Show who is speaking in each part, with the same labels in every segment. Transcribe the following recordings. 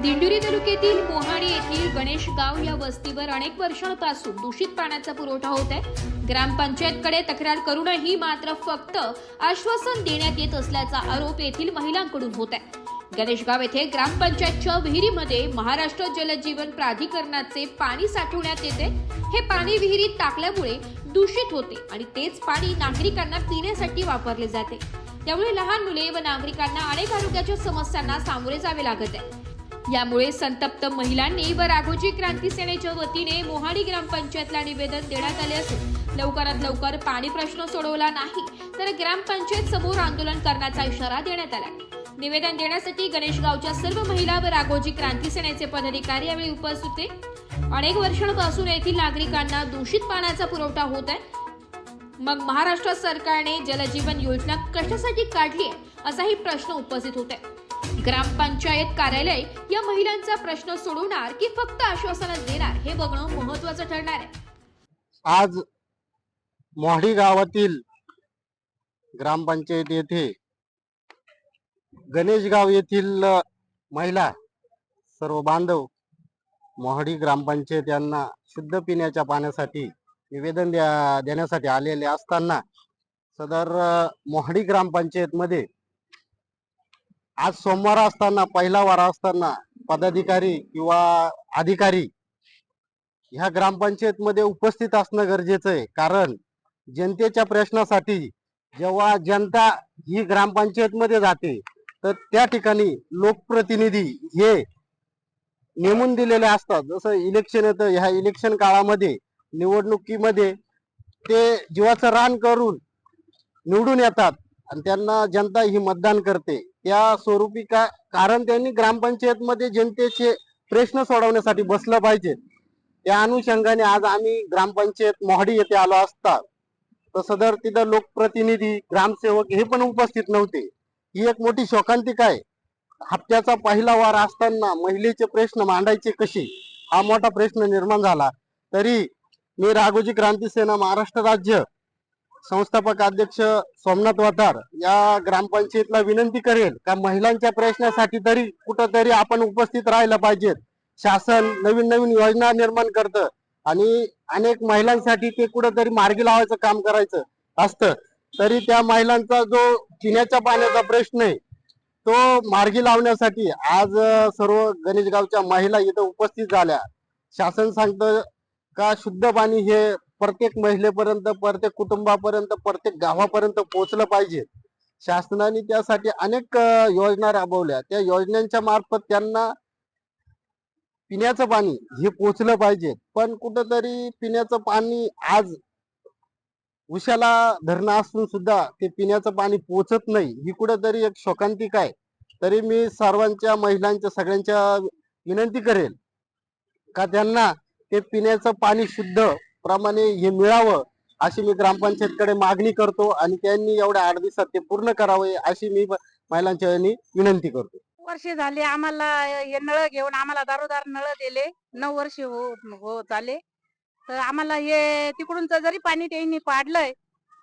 Speaker 1: दिंडोरी तालुक्यातील मोहाडी येथील गणेश गाव या वस्तीवर अनेक वर्षांपासून दूषित पाण्याचा पुरवठा होत आहे। ग्रामपंचायतकडे तक्रार करूनही मात्र फक्त आश्वासन देण्यात येत असल्याचा आरोप येथील महिलांकडून होत आहे। गणेशगाव येथे ग्रामपंचायतच्या विहिरीमध्ये महाराष्ट्र जलजीवन प्राधिकरणाचे पाणी साठवण्यात येते। हे पाणी विहिरीत टाकल्यामुळे दूषित होते आणि तेच पाणी नागरिकांना पिण्यासाठी वापरले जाते। त्यामुळे लहान मुले व नागरिकांना अनेक आरोग्याच्या समस्यांना सामोरे जावे लागत आहे। यामुळे संतप्त महिलांनी व राघोजी क्रांती सेनेच्या वतीने मोहाडी ग्रामपंचायतला निवेदन देण्यात आले असून लवकरात लवकर पाणी प्रश्न सोडवला नाही तर ग्रामपंचायत समोर आंदोलन करण्याचा इशारा देण्यात आला। निवेदन देण्यासाठी गणेशगावच्या सर्व महिला व राघोजी क्रांती सेनेचे पदाधिकारी यावेळी उपस्थित होते। अनेक वर्षांपासून येथील नागरिकांना दूषित पाण्याचा पुरवठा होत आहे। मग महाराष्ट्र सरकारने जलजीवन योजना कशासाठी काढली आहे असाही प्रश्न उपस्थित होत आहे। ग्रामपंचायत कार्यालय या महिलांचा प्रश्न सोडवणार की फक्त आश्वासन देणार हे बघणं महत्त्वाचं ठरणार आहे।
Speaker 2: आज मोहाडी गावातील ग्रामपंचायत येथे गणेशगाव येथील महिला सर्व बांधव मोहाडी ग्रामपंचायत यांना शुद्ध पिण्याच्या पाण्यासाठी निवेदन देण्यासाठी आलेले असताना सदर मोहाडी ग्रामपंचायत मध्ये आज सोमवार असताना पहिला वार असताना पदाधिकारी किंवा अधिकारी ह्या ग्रामपंचायत मध्ये उपस्थित असणं गरजेचं आहे। कारण जनतेच्या प्रश्नासाठी जेव्हा जनता ही ग्रामपंचायत मध्ये जाते तर त्या ठिकाणी लोकप्रतिनिधी हे नेमून दिलेले असतात। जसं इलेक्शन येतं, ह्या इलेक्शन काळामध्ये निवडणुकीमध्ये ते जीवाचं रान करून निवडून येतात आणि त्यांना जनता ही मतदान करते। त्या स्वरूपी कारण त्यांनी ग्रामपंचायत मध्ये जनतेचे प्रश्न सोडवण्यासाठी बसलं पाहिजे। त्या अनुषंगाने आज आम्ही ग्रामपंचायत मोहाडी येथे आलो असता तर सदर तिथं लोकप्रतिनिधी ग्रामसेवक हे पण उपस्थित नव्हते। ही एक मोठी शोकांतिका आहे। हप्त्याचा पहिला वार असताना महिलेचे प्रश्न मांडायचे कसे हा मोठा प्रश्न निर्माण झाला। तरी मी राघोजी क्रांती सेना महाराष्ट्र राज्य संस्थापक अध्यक्ष सोमनाथ वतार या ग्रामपंचायतला विनंती करेल का महिलांच्या प्रश्नासाठी तरी कुठंतरी आपण उपस्थित राहायला पाहिजे। शासन नवीन नवीन योजना निर्माण करतं आणि अनेक महिलांसाठी ते कुठंतरी मार्गी लावायचं काम करायचं असतं, तरी त्या महिलांचा जो पिण्याच्या पाण्याचा प्रश्न आहे तो मार्गी लावण्यासाठी आज सर्व गणेशगावच्या महिला इथं उपस्थित झाल्या। शासन सांगतं का शुद्ध पाणी हे प्रत्येक महिलेपर्यंत, प्रत्येक कुटुंबापर्यंत, प्रत्येक गावापर्यंत पोहोचलं पाहिजे। शासनाने त्यासाठी अनेक योजना राबवल्या, त्या योजनांच्या मार्फत त्यांना पिण्याचं पाणी हे पोहोचलं पाहिजे। पण कुठंतरी पिण्याचं पाणी आज उशाला धरणं असून सुद्धा ते पिण्याचं पाणी पोहोचत नाही, ही कुठंतरी एक शोकांतिका आहे। तरी मी सर्वांच्या महिलांच्या सगळ्यांच्या विनंती करेल का त्यांना ते पिण्याचं पाणी शुद्ध प्रमाणे हे मिळावं अशी मी ग्रामपंचायतकडे मागणी करतो आणि त्यांनी एवढ्या 8 दिवसात ते पूर्ण करावे अशी मी महिलांच्या विनंती करतो।
Speaker 3: वर्ष झाले आम्हाला हे नळ घेऊन आम्हाला दारोदार नळ दिले, 9 वर्ष हो झाले। तर आम्हाला हे तिकडून जरी पाणी त्यांनी पाडलंय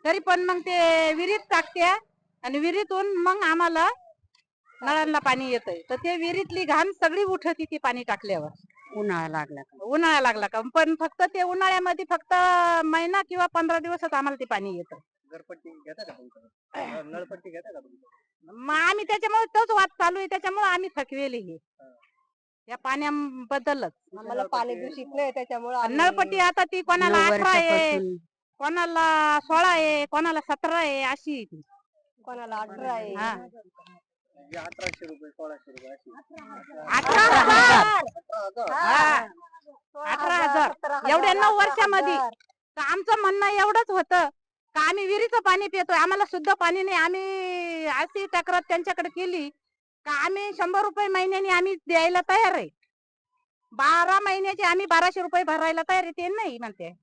Speaker 3: तरी पण मग ते विहिरीत टाकत्या आणि विहिरीतून मग आम्हाला नळांना पाणी येतंय। तर ते विहिरीतली घाण सगळी उठती ती पाणी टाकल्यावर। उन्हाळा लागला का पण फक्त ते उन्हाळ्यामध्ये फक्त महिना किंवा 15 दिवसच आम्हाला ते पाणी येतं।
Speaker 2: घरपट्टी घेता का तुम्ही? नळपट्टी घेता का तुम्ही?
Speaker 3: मग आम्ही त्याच्यामुळे तोच वाद चालू आहे, त्याच्यामुळे आम्ही थकवेले हे या पाण्याबद्दलच।
Speaker 4: आम्हाला पाणी दूषित नाही त्याच्यामुळे
Speaker 3: नळपट्टी आता ती कोणाला 18 आहे, कोणाला 16 आहे, कोणाला 17 आहे, अशी आहे ती।
Speaker 4: कोणाला 18 आहे।
Speaker 2: 1800 रुपये 1600 रुपये अशी
Speaker 3: 18,000 एवढ्या 9 वर्षामध्ये। तर आमचं म्हणणं एवढंच होतं का आम्ही विहिरीचं पाणी पितोय, आम्हाला शुद्ध पाणी नाही। आम्ही अशी तक्रार त्यांच्याकडे केली का आम्ही 100 रुपये महिन्याने आम्ही द्यायला तयार आहे। 12 महिन्याचे आम्ही 1200 रुपये भरायला तयार आहे, ते नाही म्हणते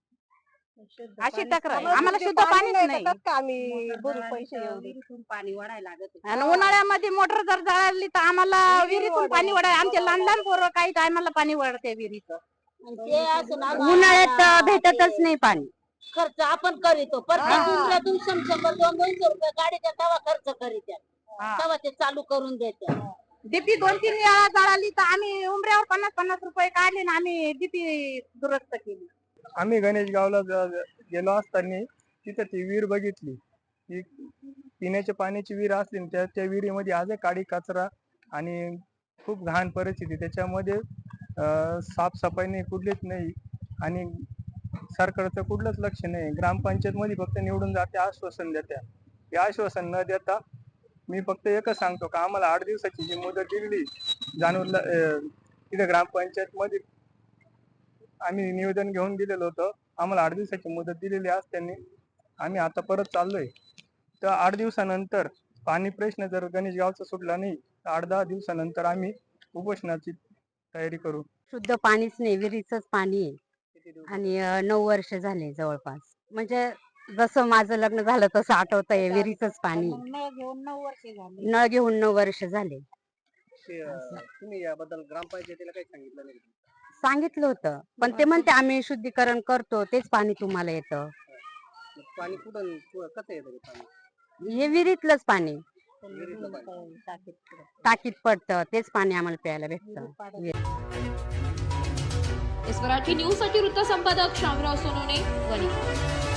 Speaker 3: अशी तक्रार। आम्हाला शुद्ध पाणी नाही,
Speaker 4: आम्ही भरू पैसे एवढे
Speaker 3: पाणी वाढायला लागत। आणि उन्हाळ्यामध्ये मोटर जर जळाली तर आम्हाला विहिरीतून पाणी वाढाय, आमचे लहान लहान पोरं काही टायमाला पाणी वाढते विहिरीचं।
Speaker 4: उन्हाळ्यात भेटतच नाही पाणी।
Speaker 5: खर्च आपण करीतो प्रत्येक दिवसातून 100-200 रुपये गाडीच्या तवा खर्च करीत तेव्हा ते चालू करून देतात।
Speaker 3: डीपी 2-3 वेळा जळाली तर आम्ही उमऱ्यावर 50-50 रुपये काढले ना आम्ही डीपी दुरुस्त केली.
Speaker 6: आम्ही गणेश गावला गेलो असताना तिथे ती विहीर बघितली. ती पिण्याच्या पाण्याची विहीर असली आणि त्या विहिरीमध्ये आजही काडी कचरा आणि खूप घाण परिस्थिती. त्याच्यामध्ये साफसफाई कुठलीच नाही आणि सरकारचं कुठलंच लक्ष नाही. ग्रामपंचायत मध्ये फक्त निवडून जाते, आश्वासन देत्या. हे आश्वासन न देता मी फक्त एकच सांगतो का आम्हाला 8 दिवसाची जी मुदत दिली जानूरला तिथे ग्रामपंचायत मध्ये आम्ही निवेदन घेऊन गेलेलो होतो. आम्हाला 8 दिवसाची मुदत दिलेली असताना आम्ही आता परत चाललोय. तर 8 दिवसानंतर पाणी प्रश्न जर गणेश गावचा सुटला नाही तर 8-10 दिवसानंतर आम्ही उपोषणाची तयारी करू.
Speaker 4: शुद्ध पाणीच नाही, विहिरीचंच पाणी आहे आणि 9 वर्ष झाले जवळपास. म्हणजे जसं माझं लग्न झालं तसं आठवतंय, विहिरीचंच पाणी.
Speaker 3: नळ घेऊन 9 वर्षे झाले.
Speaker 4: नळ घेऊन 9 वर्ष झाले.
Speaker 2: तुम्ही याबद्दल ग्रामपंचायतीला काही सांगितलं नाही?
Speaker 4: सांगितलं होतं पण ते म्हणते आम्ही शुद्धीकरण करतो, तेच पाणी तुम्हाला येतं.
Speaker 2: पाणी कुठं कसं येतं ते पाणी?
Speaker 4: हे विहिरीतलंच पाणी टाकीत पडतं, तेच पाणी आम्हाला प्यायला भेटतं.
Speaker 1: एस मराठी न्यूज साठी वृत्त संपादक शामराव सोनोने, वणी.